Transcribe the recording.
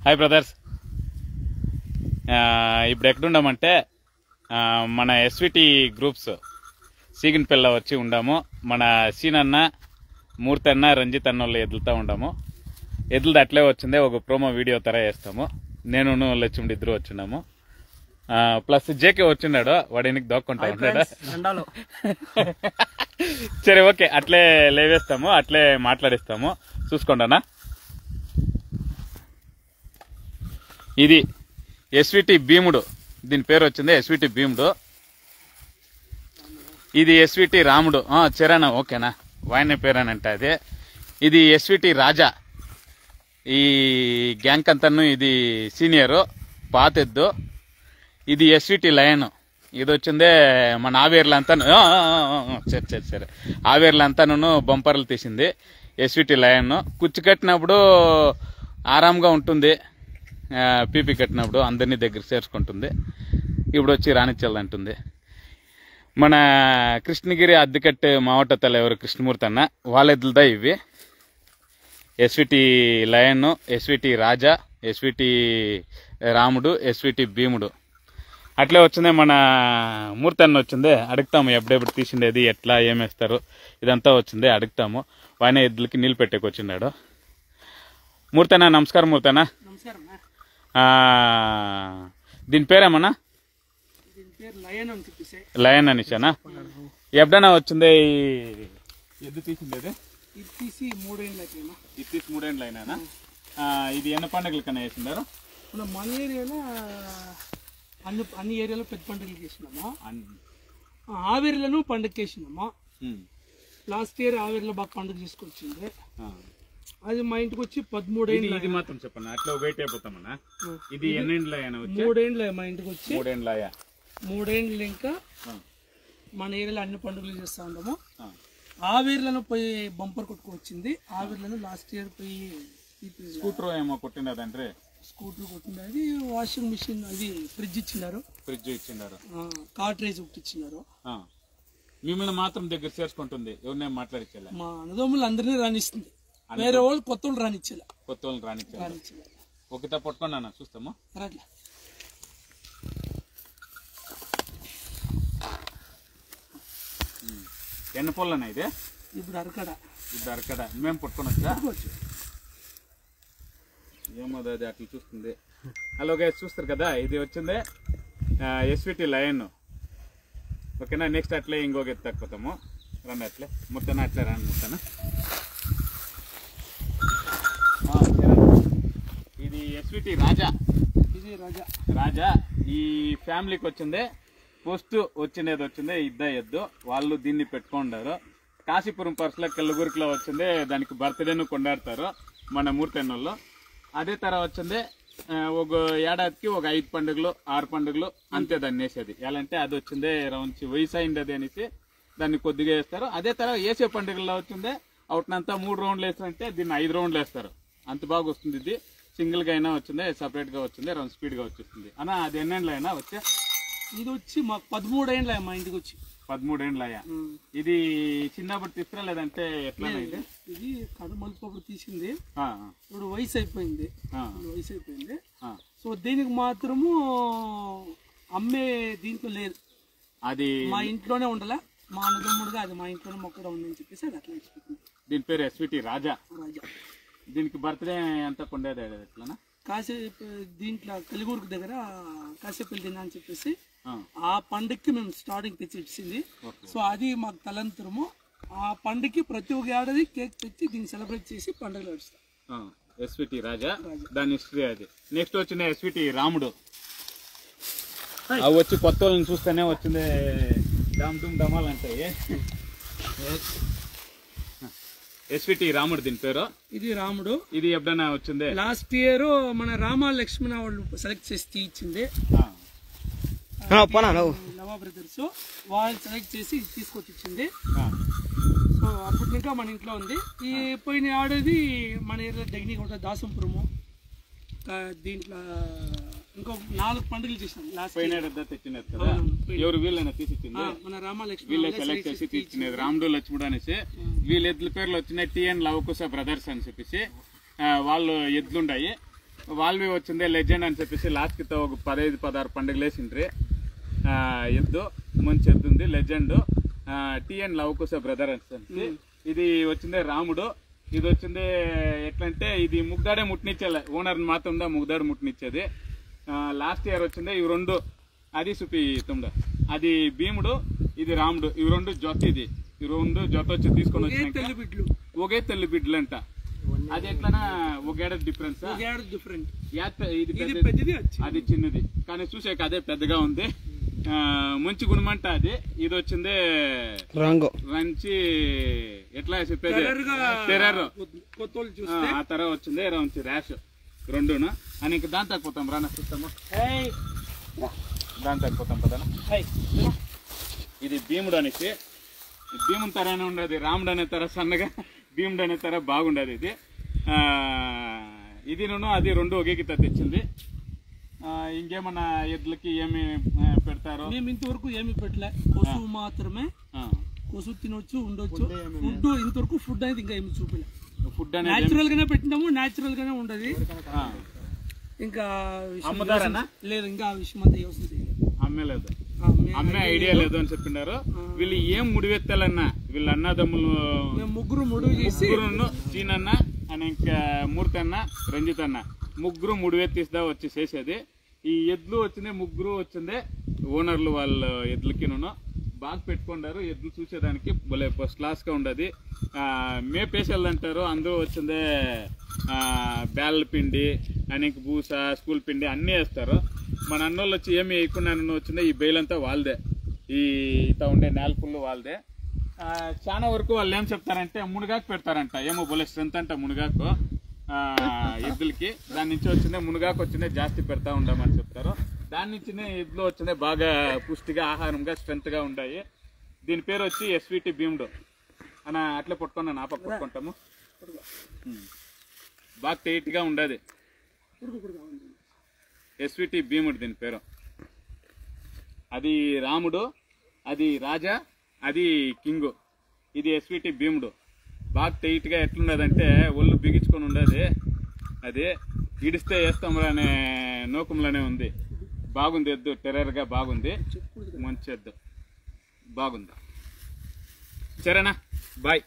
Hi brothers. ఇప్పుడు ఎక్కడుండామంటే మన SVT groups సీగిన్పల్లి వచ్చి ఉండాము. మన సీనన్న, మూర్తి అన్న, రంజిత్ అన్న వాళ్ళు ఎదులుతూ ఉండాము. ఎదులుది అట్లే వచ్చిందే ఒక ప్రోమో వీడియో తర వేస్తాము. నేను లక్ష్ముడు ఇద్దరు వచ్చిన్నాము. ప్లస్ జేకే వచ్చిన్నాడు, వాడు ఎనికి దోక్కుంటా ఉంటాడు. సరే ఓకే, అట్లే లేవేస్తాము, అట్లే మాట్లాడిస్తాము. చూసుకోండి. ఇది ఎస్విటి భీముడు, దీని పేరు వచ్చింది ఎస్విటి భీముడు. ఇది ఎస్విటి రాముడు, చరణ్ ఓకేనా, వాయన పేరేనంటే అదే. ఇది ఎస్విటి రాజా, ఈ గ్యాంగ్ అంతను ఇది సీనియరు పాతెద్దు. ఇది ఎస్విటి లయన్, ఇది వచ్చిందే మన ఆవేర్లంతా. సరే ఆవేర్లంతాను బంపర్లు తీసింది ఎస్విటి లయన్. కుచ్చి కట్టినప్పుడు ఆరాంగా ఉంటుంది, పీపీ కట్టినప్పుడు అందరినీ దగ్గర చేర్చుకుంటుంది. ఇప్పుడు వచ్చి రాణించాలంటుంది. మన కృష్ణగిరి అద్దెకట్టే మావట తల ఎవరు కృష్ణమూర్తి అన్న వాళ్ళెద్దులదా ఇవి. ఎస్విటి లయన్, ఎస్విటి రాజా, ఎస్విటి రాముడు, ఎస్విటి భీముడు. అట్లే వచ్చిందే మన మూర్తి అన్న వచ్చిందే. అడుగుతాము ఎప్పుడెప్పుడు తీసిండేది, ఎట్లా ఏమేస్తారు, ఇదంతా వచ్చిందే అడుగుతాము. వాయన ఎద్దులకి నీళ్ళు పెట్టేకి వచ్చిన్నాడు. మూర్తి అన్న నమస్కారం. మూర్తి అన్న దీని పేరేమన్నా? లయన్ అనిచానా? ఎప్పుడైనా వచ్చిందే ఎద్దు తీసిండేది? ఇది తీసి 3 ఏళ్ళైనా. ఇది తీసి 3 ఏళ్ళు అయినా. ఇది ఎన్ని పండుగలకన్నా వేసిండారు? మన ఏరియాలో అన్ని ఏరియాలో పెద్ద పండుగలు చేసినామా. ఆవేరిలోనూ పండుగ వేసినామా. లాస్ట్ ఇయర్ ఆవేరిలో బాగా పండుగ చేసుకొచ్చింది. అది మా ఇంటికి వచ్చి 13 ఏళ్ళు. ఇది మాత్రం చెప్పండి, అట్లా వెయిట్ అయిపోతామన్నా. ఇది ఎన్నేళ్ళు 3 ఏళ్ళు మా ఇంటికి వచ్చి. 3 ఏళ్ళ. 3 ఏళ్ళు ఇంకా మన ఏరియాలో అన్ని పండుగలు చేస్తూ ఉంటాము. ఆవేర్లను పోయి బంపర్ కొట్టుకొచ్చింది. ఆవేర్లను లాస్ట్ ఇయర్ పోయి స్కూటర్ ఏమో కొట్టినదంటే స్కూటర్ కొట్టింది. అది వాషింగ్ మిషన్, అది ఫ్రిడ్జ్ ఇచ్చినారు. కార్ట్రేజ్ ఒకటి ఇచ్చినారు. మిమ్మల్ని మాత్రం దగ్గర చేసుకుంటుంది, ఎవరినే మాట్లాడించాలి. మా అన్నదమ్ములు అందరినీ రాణిస్తుంది, వేరే వాళ్ళు కొత్త వాళ్ళు రానిచ్చాలి. కొత్త వాళ్ళు రానిచ్చాలి. ఒకటే పట్టుకోండి అన్న, చూస్తాము. అట్లా ఎన్ని పొలన్నా ఇది? ఇప్పుడు అరకడ. ఇప్పుడు అరకడ మేము పట్టుకొని వచ్చా ఏమో అది అట్లా చూస్తుంది. అలాగే చూస్తారు కదా, ఇది వచ్చిందే ఎస్విటి లయన్. ఓకేనా, నెక్స్ట్ అట్లే ఇంకొక ఎత్తు తక్కుతాము. రండి అట్లే ముట్టన, అట్లే రండి ముట్టన. ఇది ఎస్విటి రాజా. ఇది రాజా. రాజా ఈ ఫ్యామిలీకి వచ్చిందే. ఫస్ట్ వచ్చిండేది వచ్చిందే ఎద్దు, వాళ్ళు దీన్ని పెట్టుకుంటారు. కాశీపురం పర్సులో కెల్లగురికిలో వచ్చిందే, దానికి బర్త్డేను కొండాడతారు మన మూర్తి అన్నోళ్ళు. అదే తర వచ్చిందే ఒక ఏడాదికి ఒక 5 పండుగలు 6 పండుగలు అంతే దాన్ని వేసేది. ఎలా అంటే అది వచ్చిందే రౌండ్ వయసు అయింది అనేసి దాన్ని కొద్దిగా వేస్తారు. అదే తర వేసే పండుగల్లో వచ్చిందే అవుట్నంతా 3 రౌండ్లు వేస్తారంటే దీన్ని 5 రౌండ్లు వేస్తారు. అంత బాగా వస్తుంది. ఇది సింగిల్గా అయినా వచ్చిందే, సపరేట్గా వచ్చిందే, రౌండ్ స్పీడ్గా వచ్చేస్తుంది. అన్న అది ఎన్నేళ్ళు అయినా వచ్చే? ఇది వచ్చి మాకు 13 ఏళ్ళ మా ఇంటికి వచ్చి. 13 ఏళ్ళ. ఇది చిన్నప్పుడు తీసుకురా లేదంటే ఎట్లా? ఇది కడుమలుపు తీసింది. ఇప్పుడు వయసు అయిపోయింది. సో దీనికి మాత్రము అమ్మే దీంట్లో లేదు. అది మా ఇంట్లోనే ఉండాల, మా అన్నదమ్ముడుగా అది మా ఇంట్లోనే మొక్కగా ఉందని చెప్పేసి అది అట్లా ఇచ్చిపోతుంది. దీని పేరు ఎస్విటి రాజా. రాజా. దీనికి బర్త్డే ఎంత కొండేది ఎట్లా? కాసేపు దీంట్లో కలిగూరుకు దగ్గర కాసేపల్లి తిన్నా అని చెప్పేసి ఆ పండుగకి మేము స్టార్టింగ్ తెచ్చి ఇచ్చింది. సో అది మాకు తలంతరము. ఆ పండుగకి ప్రతి ఒక్క ఏడాది కేక్ తెచ్చి దీన్ని సెలబ్రేట్ చేసి పండుగలు నడుస్తాం. ఎస్విటి రాజా, దాని హిస్టరీ అది. నెక్స్ట్ వచ్చిన ఎస్విటి రాముడు. అవి వచ్చి కొత్త వాళ్ళని చూస్తేనే వచ్చింది డమ్ డుమ్ డమాల్ అంటాయి. ఎస్విటి రాముడు దీని పేరు. ఇది రాముడు. ఇది ఎప్పుడైనా వచ్చింది? లాస్ట్ ఇయర్ మన రామ లక్ష్మణ వాళ్ళు సెలెక్ట్ చేసి ఇచ్చింది. లవా బ్రదర్స్ వాళ్ళు సెలెక్ట్ చేసి తీసుకొచ్చి ఇచ్చింది. సో అప్పటి ఇంకా మన ఇంట్లో ఉంది. ఈ పోయిన ఆడేది మన ఏరియా దగ్గర దాసంపురము. దీంట్లో ఇంకో 4 పండుగలు చేసినాం. ఎవరు వీళ్ళైనా తీసిచ్చింది? మన రామలక్ష్మి వీళ్ళే సెలెక్ట్ చేసి తీసిచ్చినది. రాముడు లక్ష్ముడు అనేసి వీళ్ళ ఎద్దుల పేర్లు వచ్చినాయి. టిఎన్ లవకుశ బ్రదర్స్ అని చెప్పేసి వాళ్ళు ఎద్దులుండాయి. వాల్వి వచ్చింది లెజెండ్ అని చెప్పేసి లాస్ట్ కి ఒక 15-16 పండుగలు వేసిండ్రి ఎద్దు మంచి ఎద్దు ఉంది లెజెండ్ టిఎన్ లవకుశ బ్రదర్ అని ఇది వచ్చింది రాముడు ఇది వచ్చింది ఎట్లంటే ఇది ముగ్దాడే ముట్టినిచ్చేలే ఓనర్ మాత్రం ముగ్దాడు ముట్టినిచ్చేది లాస్ట్ ఇయర్ వచ్చింది ఇవి రెండు అది చూపి తొమ్మిది అది భీముడు ఇది రాముడు ఇవి రెండు జొత్త ఇది ఈ రెండు జొత్త వచ్చి తీసుకొని వచ్చి ఒకే తల్లి బిడ్డలు అంట అది ఎట్లనా ఒక డిఫరెన్స్ అది చిన్నది కానీ చూసాక అదే పెద్దగా ఉంది మంచి గుణమంట అది ఇది వచ్చింది మంచి ఎట్లా టెర్రర్ ఆ తర్వాత వచ్చింది మంచి ర్యాష్ రెండును అని ఇంకా దాని తగ్గిపోతాం రానా చూస్తాము దాని తగ్గిపోతాం పదనా ఇది భీముడు అనేసి భీముని తరానే ఉండదు రాముడు అనే తర సన్నగా భీముడు అనే తర బాగుండదు ఇది ఇది నేను అది రెండు ఒకే గిత్త తెచ్చింది ఇంకేమన్నా ఎద్దులకి ఏమి పెడతారో మేము ఇంతవరకు ఏమి పెట్టలే కొసువు మాత్రమే కొసువు తినొచ్చు ఉండొచ్చు ఫుడ్ ఇంతవరకు ఫుడ్ అనేది ఇంకా ఏమి చూపలే ఫుడ్ నేచురల్ గానే పెట్టినాము నేచురల్ గానే ఉండదు ఇంకా అమ్మదారన్నా లేదు ఇంకా ఆ విషయం అంతా యోచన అమ్మలేదు అమ్మే ఐడియా లేదు అని చెప్పినారు వీళ్ళు ఏం ముడివెత్తాలన్నా వీళ్ళ అన్నదమ్ములు ముగ్గురు ముడివి చేసి చీనన్న అని ఇంకా మూర్తి అన్న రంజిత్ అన్న ముగ్గురు ముడివెత్తిస్తా వచ్చి చేసేది ఈ ఎద్దులు వచ్చింది ముగ్గురు వచ్చిందే ఓనర్లు వాళ్ళ ఎద్దులకి బాగా పెట్టుకున్నారు ఎద్దులు చూసేదానికి భలే ఫస్ట్ క్లాస్గా ఉండదు మేపేసేళ్ళు అంటారు అందరూ వచ్చిందే బేళ్ళ పిండి అనేక బూస స్కూల్ పిండి అన్నీ వేస్తారు మన అన్నోళ్ళు వచ్చి ఏమి వేయకుండా వచ్చిందే ఈ బెయిలంతా వాళ్ళదే ఈ ఇత ఉండే నేలపుల్లు వాళ్ళదే చాలా వరకు వాళ్ళు ఏం చెప్తారంటే మునగాకు పెడతారంట ఏమో భలే స్ట్రెంత్ అంట మునగాకు ఎద్దులకి దాని నుంచి వచ్చిందే మునగాకు వచ్చిందే జాస్తి పెడతా ఉండమని చెప్తారు దాని నుంచినే ఎద్దులు వచ్చిందే బాగా పుష్టిగా ఆహారంగా స్ట్రెంత్గా ఉంటాయి దీని పేరు వచ్చి ఎస్విటి భీముడు అని అట్లే పట్టుకొని నాప పట్టుకుంటాము బాగా టైట్గా ఉండదు ఎస్విటి భీముడు దీని పేరు అది రాముడు అది రాజా అది కింగు ఇది ఎస్విటి భీముడు బాగా టైట్గా ఎట్లుండదంటే ఒళ్ళు బిగించుకొని ఉండదు అది ఇడిస్తే వేస్తాంరా అనే నోకంలోనే ఉంది బాగుంది ఎద్దు టెర్రర్గా బాగుంది మంచి ఎద్దు బాగుంది సరేనా బాయ్